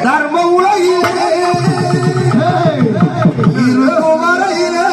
தர்ம உலகிலே இருக்கும் வரையிலே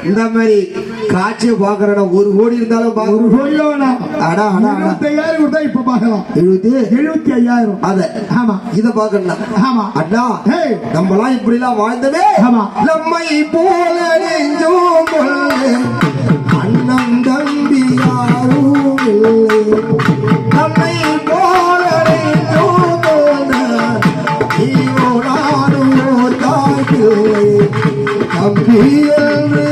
இந்த மாதிரி காட்சியை பாக்குறா 1 கோடி இருந்தாலும் 1 கோடி இப்ப பாக்கலாம் 75,000 அத ஆமா இத பாக்கலாம் ஆமா அண்ணா நம்மளாம் இப்படி எல்லாம் வாழ்ந்தவே நம்மை போல நெஞ்சோம் அண்ணன் தம்பி யாரும் இல்லை நம்மை போல நெஞ்சோம் தம்பி என்று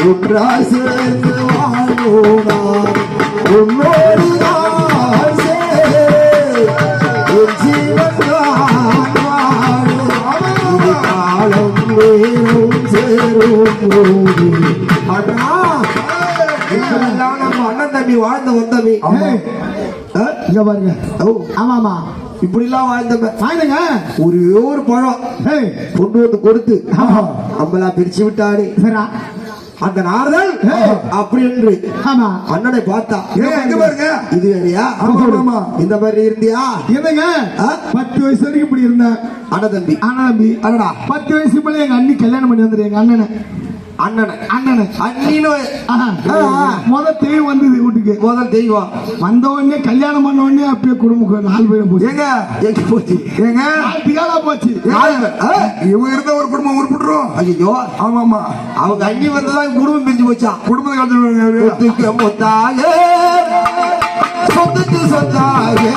ஒன்றாய் சேர்ந்து வாழ்வோனார் உன்னோடு ஜீவன் காலம் வேறும் சேரும் நம்ம அண்ணன் தம்பி வாழ்ந்த வந்தவி இங்க பாருங்க ஆமாமா இப்படி எல்லாம் வாழ்ந்தங்க ஒரே ஒரு பழம் கொண்டு வந்து கொடுத்து நம்மளா பிரிச்சு விட்டாரு அந்த நாரதன் அப்படி என்று அண்ணனை பார்த்தா பாருங்க இது வேறையா இந்த மாதிரி இருந்தியா என்னங்க 10 வயசு வரைக்கும் இப்படி இருந்தேன் அண்ணன் தம்பி அண்ணா 10 வயசு போல எங்க அண்ணி கல்யாணம் பண்ணி வந்துரு எங்க முதல் தெய்வம் வந்தது வீட்டுக்கு முதல் தெய்வம் வந்த உடனே கல்யாணம் பண்ண உடனே அப்படியே குடும்பம் 4 பேரும் போச்சு போச்சு போச்சு இவங்க இருந்த ஒரு குடும்பம் உருப்பிட்டுரும் ஐயோ ஆமாமா அவங்க அண்ணி வந்ததான் குடும்பம் பிரிஞ்சு போச்சா குடும்பத்தை மொத்தாயே சொத்துக்கு சொத்தாயே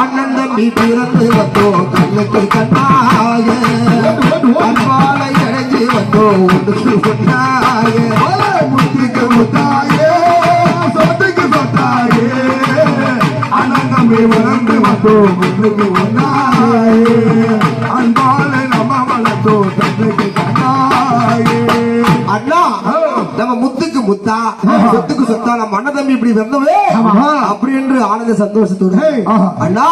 அண்ணன் தம்பி பிறந்து வந்தோ கண்ணுக்கு கண்ணாய அன்பாலை அடைஞ்சு வந்தோ ஒன்றுக்கு ஒன்றாய முத்துக்கு முத்தாயே சொத்துக்கு சொத்தாயே அண்ணன் தம்பி வளர்ந்து வந்தோ ஒன்றுக்கு ஒன்றாயே அன்பாலை நம்ம வளர்ந்தோ கண்ணுக்கு கண்ணாயே அண்ணா நம்ம முத்துக்கு முத்தா சொத்துக்கு சொத்தா நம்ம அண்ணன் தம்பி இப்படி வந்தவே அப்படி என்று ஆனந்த சந்தோஷத்தோடு அண்ணா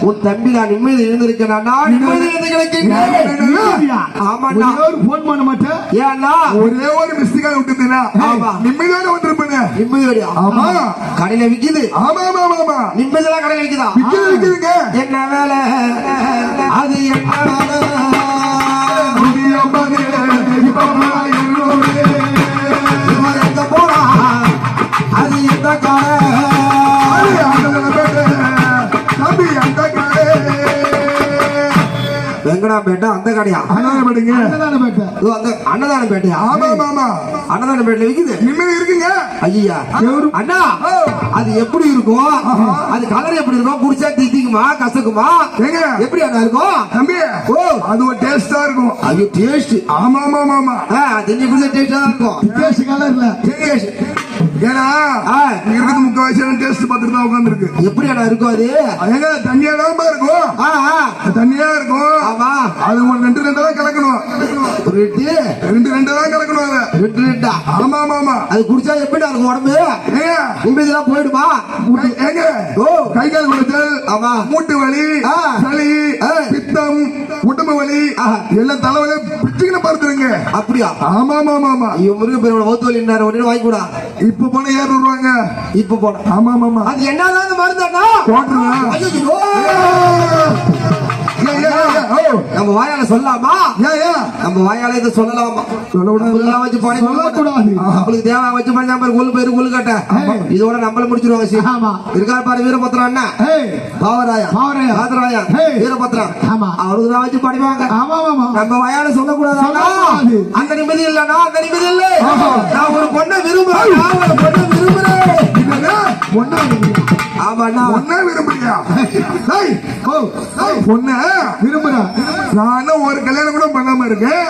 உன் தம்பி நான் நிம்மதி இருந்திருக்கேன் நிம்மதி இருந்து கிடைக்க ஆமாண்ணா போன் பண்ண மாட்டேன் ஏன்னா ஒரே ஒரு மிஸ்டேக் விட்டுதுன்னா நிம்மதியோட வந்திருப்பேன் நிம்மதியோட ஆமா கடையில விக்குது ஆமா ஆமா ஆமா நிம்மதியெல்லாம் கடையில விக்குதா விக்குதுங்க என்ன வேலை அது என்ன போனா அது எந்த வெங்கடாம்பேட்டை அந்த கடையா அன்னதானப்பேட்டைங்க அன்னதானப்பேட்டையா ஆமா ஆமா அன்னதானப்பேட்டையில விக்குது நிம்மதி இருக்குங்க ஐயா அண்ணா அது எப்படி இருக்கும் அது கலர் எப்படி இருக்கும் குடிச்சா தித்திக்குமா கசக்குமா எப்படி அண்ணா இருக்கும் தம்பி ஓ அது ஒரு டேஸ்டா இருக்கும் அது டேஸ்ட் ஆமா ஆமா ஆமா தண்ணி குடிச்சா டேஸ்டா இருக்கும் டேஸ்ட் கலர்ல டேஸ்ட் ஏன்னா இருக்கிறது 3 வயசு டேஸ்ட் பார்த்துட்டு தான் உட்காந்துருக்கு எப்படி அண்ணா இருக்கும் அது எங்க தண்ணியா தான் இருக்கும் தண்ணியா இருக்கும் ஆமா அது 2 தான் கலக்கணும் 2 தான் கலக்கணும் அது 2 ஆமா ஆமா ஆமா அது குடிச்சா எப்படி இருக்கும் உடம்பு நிம்மதியெல்லாம் போயிடுமா ஏங்க ஓ கை கால் குடைச்சல் ஆமா மூட்டு வலி சளி பித்தம் உடம்பு வலி எல்லாம் தலைவலி பிச்சுக்கின பார்த்துருங்க அப்படியா ஆமா ஆமா ஆமா ஆமா முருக பேரோட வவுத்து வலி உடனே வாங்கி கூட இப்ப போன 200 ரூபாங்க இப்ப போன ஆமா ஆமா அது என்னதான் மருந்தாண்ணா போட்டுருங்க நம்ம வாயால சொல்லலாமா? நம்ம வாயால இதை சொல்லலாமா? சொல்லக்கூடாது. வச்சு பாடி சொல்லக்கூடாது. நம்மளுக்கு தேவை வச்சு பண்ணி நம்ம கொள்ளு பேரு கொள்ளு கட்ட இதோட நம்மள முடிச்சிருவாங்க. இருக்கா பாரு வீரபத்ரா அண்ணா, பாவராயா, பாதராயா, வீரபத்ரா, அவருக்கு தான் வச்சு படிவாங்க. நம்ம வாயால சொல்லக்கூடாது. அந்த நிம்மதி இல்லனா அந்த நிம்மதி இல்லை. நான் ஒரு பொண்ணை விரும்புறேன். நான் ஒரு பொண்ணை விரும்புறேன். ஆமாண்ணா, பொண்ணை விரும்புறியா? பொண்ணை விரும்புறேன். நானும் ஒரு கல்யாணம் கூட பண்ணாம இருக்கேன்.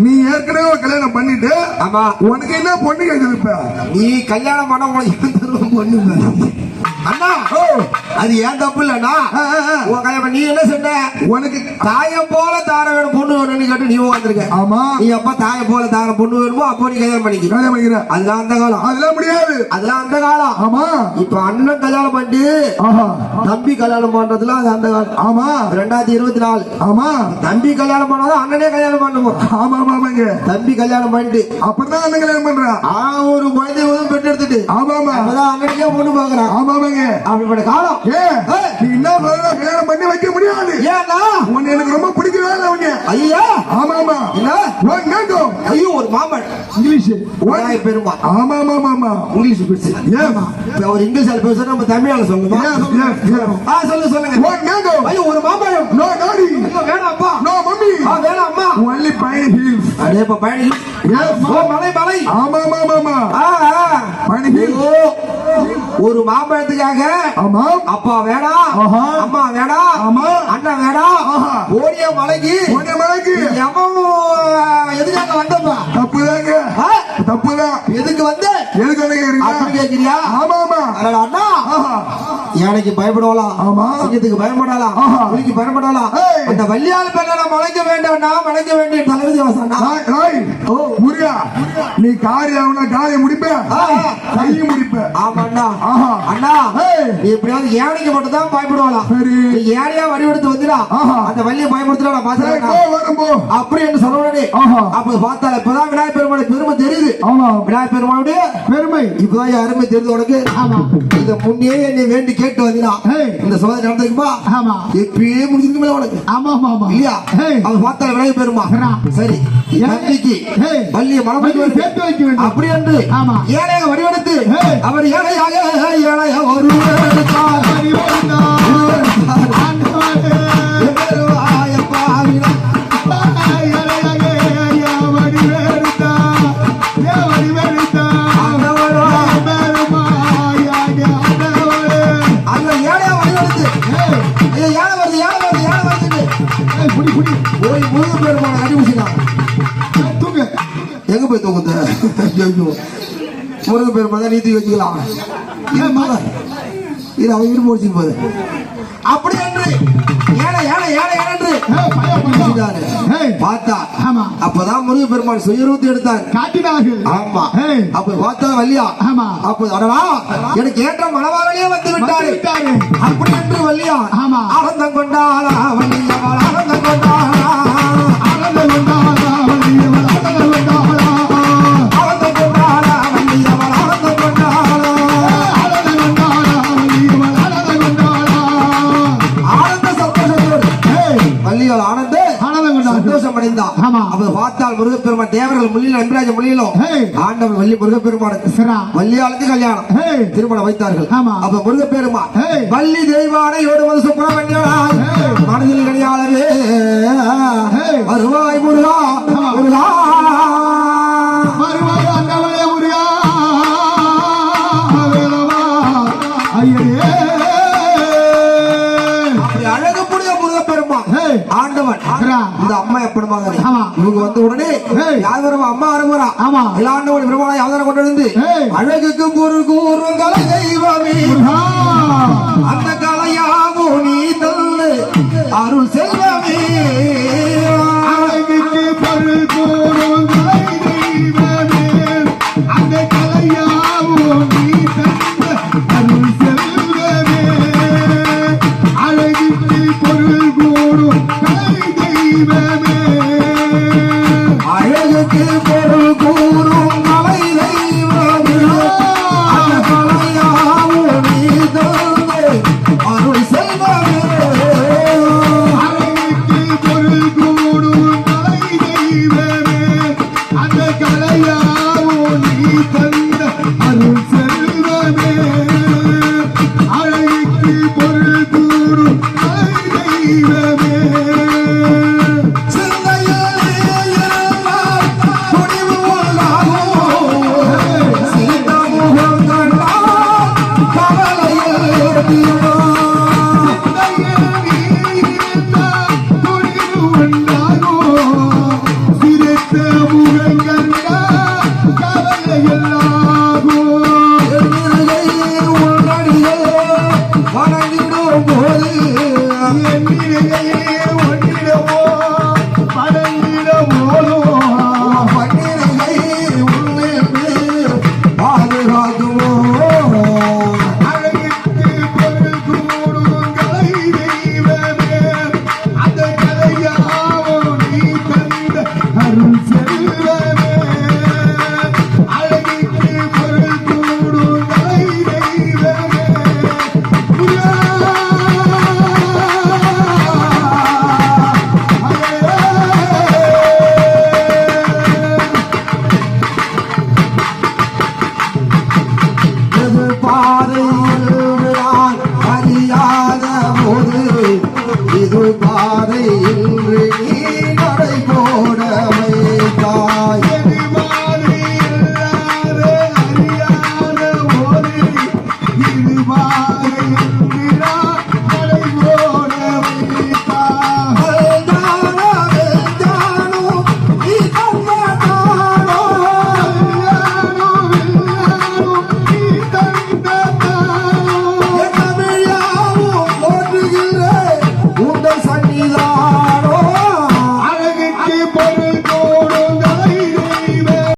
நீ ஏற்கனவே ஒரு கல்யாணம் பண்ணிட்டு, ஆமா, உனக்கு என்ன பொண்ணு கேக்குது? இப்ப நீ கல்யாணம் பண்ண உனக்கு பொண்ணு அண்ணா, அது ஏன் தப்பு இல்லண்ணா. நீ என்ன சொன்ன? உனக்கு தாயம் போல தார வேணும் பொண்ணு வேணும்னு கேட்டு நீ உட்காந்துருக்க. ஆமா, நீ அப்ப தாயம் போல தார பொண்ணு வேணுமோ அப்போ நீ கல்யாணம் பண்ணிக்கிற. அதெல்லாம் அந்த காலம். அதெல்லாம் முடியாது. அதெல்லாம் அந்த காலம். ஆமா, இப்ப அண்ணன் கல்யாணம் பண்ணிட்டு தம்பி கல்யாணம் பண்றதுல அது அந்த காலம். ஆமா, 2024. ஆமா, தம்பி கல்யாணம் பண்ணாதான் அண்ணனே கல்யாணம் பண்ணுவோம். ஆமா ஆமாங்க, தம்பி கல்யாணம் பண்ணிட்டு அப்படிதான் அண்ணன் கல்யாணம் பண்றான். ஒரு குழந்தை பெற்று எடுத்துட்டு. ஆமா ஆமா, அப்பதான் அண்ணனுக்கே பொண்ணு பாக்குறான். ஆமா ஆமாங்க, அப்படிப்பட்ட காலம். நீ என்ன கல்யாணம் பண்ணி வைக்க முடியாது. ஏன்னா உன்னை எனக்கு ரொம்ப பிடிக்கவே இல்லை அவங்க. ஐயா, ஆமா ஆமா, ஐயோ ஒரு மாமன் இங்கிலீஷ் பெருமா. ஆமா ஆமா ஆமா, இங்கிலீஷ் பேசு. ஏமா அவர் இங்கிலீஷ் பேசுற நம்ம தமிழால சொல்லுமா? சொல்லு சொல்லுங்க. ஐயோ ஒரு மாமன். நோ டாடி, வேணாம் அப்பா. நோ மம்மி, வேணாம் அம்மா. Only Pine Hills. அடே அப்பா பைன் ஹில்ஸ். ஓ மலை மலை. ஆமா ஆமா ஆமா, பைன் ஹில்ஸ். ஒரு மாம்பழத்துக்காக அப்பா வேணாம், அம்மா வேணாம், அண்ணா வேணாம், ஓடிய மலைக்கு எதுக்காக வந்தப்பா? தப்புதாங்க, தப்புதான். எதுக்கு வந்து கேக்குறியா? ஆமா ஆமா, அண்ணா யானைக்கு பயப்படலாம், ஆமா, சிங்கத்துக்கு பயப்படலாம், புலிக்கு பயப்படலாம். அந்த வள்ளியால் பெண்ண மலைக்க வேண்டாம், நான் மலைக்க வேண்டிய தளபதி வாசனா. முருகா, நீ காரியம் காரியம் முடிப்ப, கையும் முடிப்ப. ஆமா அண்ணா, அண்ணா நீ எப்படியாவது யானைக்கு மட்டும் தான் பயப்படுவாளாம். யானையா வடிவெடுத்து வந்துடா, அந்த வள்ளியை பயப்படுத்துறா அப்படி என்று சொல்லுவானே. அப்ப பார்த்தா இப்பதான் விநாயகர் பெருமாள் பெருமை தெரியுது. விநாயகர் பெருமாளுடைய பெருமை இப்பதான் அருமை தெரியுது உனக்கு. இத முன்னே என்னை வேண்டி கேட்டு வந்தா இந்த சோதனை நடந்திருக்குமா? எப்பயே முடிஞ்சிருக்குமே உனக்கு. ஆமா ஆமா இல்லையா? அவன் பார்த்தா விநாயகர் பெருமா சரி நன்றிக்கு வள்ளியை மனம் சேர்த்து வைக்க வேண்டும் அப்படி என்று ஏழையாக வடிவெடுத்து அவர் ஏழையாக ஏழைய ஒரு எங்க போய் தூங்குது? முருகன் பெருமா தான் நீதி வச்சுக்கலாம். இது அவன் இரு முடிச்சு போகுது அப்படி என்று ஏழை ஏழை ஏழை என்று பார்த்தா அப்பதான் முருகன் பெருமாள் சுயரூபத்தை எடுத்தார் காட்டினார்கள். ஆமா, அப்ப பார்த்தா வள்ளியா அப்ப அடடா எனக்கு ஏற்ற மனவாளனே வந்து விட்டாரு அப்படி என்று வள்ளியா ஆனந்தம் கொண்டாளா வள்ளியவள் ஆனந்தம் கொண்டாளா ஆனந்தம் கொண்டாளா வள்ளியவள் ஆனந்தம் கொண்டாளா ஆனந்தம் கொண்டாளா வள்ளியவள் ஆனந்தம் கொண்டாளா ஆனந்தம் கொண்டாளா வள்ளியவள் ஆனந்தம் கொண்டாளா ஆனந்த சந்தோஷத்தோடு வள்ளியவள் ஆனந்த சந்தோஷம் அடைந்தா. அப்ப பார்த்தால் முருகப்பெருமான் தேவர்கள் முள்ளில் அன்பிராஜ முள்ளிலும் ஆண்டவன் வள்ளி முருகப்பெருமானுக்கு வள்ளியாளுக்கு கல்யாணம் திருமணம் வைத்தார்கள். அப்ப முருகப்பெருமான் வள்ளி தெய்வானை ஓடுவது சுப்பிரமணியனாய் மனதில் கனியாளவே வருவாய் முருகா முருகா வருவாய் ஆண்டவனே முருகா வேலவா ஐயரே அப்படி அழகக்கூடிய முருகப்பெருமான் ஆண்டவன் இந்த அம்மா எப்படிமாக இவங்க வந்த உடனே யார் வரவா அம்மா வரவரா எல்லாண்டவன் பெருமாளை அவதாரம் கொண்டு வந்து அழகுக்கு பொருள் கூறும் கலை தெய்வமே அந்த கலையாவோ நீ தந்து அருள் செல்வமே அழகுக்கு பொருள் கூறும் கலை தெய்வமே அந்த கலையாவோ நீ தந்து அருள் செல்வமே அழகுக்கு பொருள் கூறும் அழகுக்கு பொருள் கூறும் மலை தெய்வமே அந்த கலையாவோ நீ தந்து அருள் செல்வமே அழகுக்கு பொருள் போது